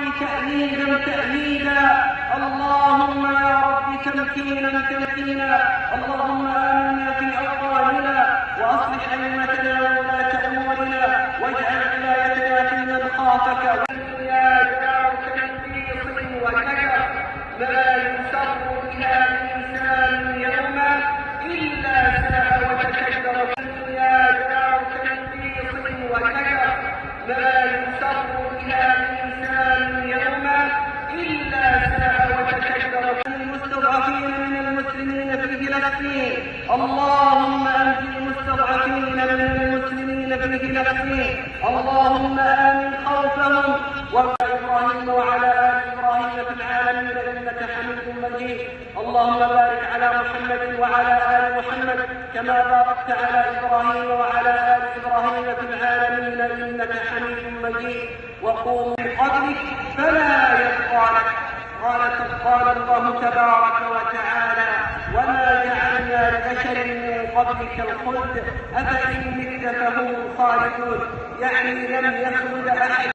رب تأييدا اللهم يا رب تمكينا اللهم آمنا في أوطاننا وأصلح أئمتنا وولاة أمورنا واجعل ولايتنا في من خافك يا دار تنفيص وكفر لا يسر بها الإنسان يوما إلا ساء وتكبر يا دار تنفيص وكفر لا يسر بها الإنسان يوما إلا ساء وتكبر المستضعفين من المسلمين في فلسطين اللهم أنجي المستضعفين من المسلمين في فلسطين اللهم آمن خوفهم إبراهيم وعلى آل إبراهيم في العالمين إنك حميد مجيد اللهم بارك على محمد وعلى آل محمد كما باركت على إبراهيم وعلى آل إبراهيم في العالمين إنك حميد مجيد وقوم من قبلك فلا يبقى لك قال الله تبارك وتعالى وما جعلنا لبشر من قبلك الخلد أفإن مت فهم الخالدون يعني لم يخلد أحد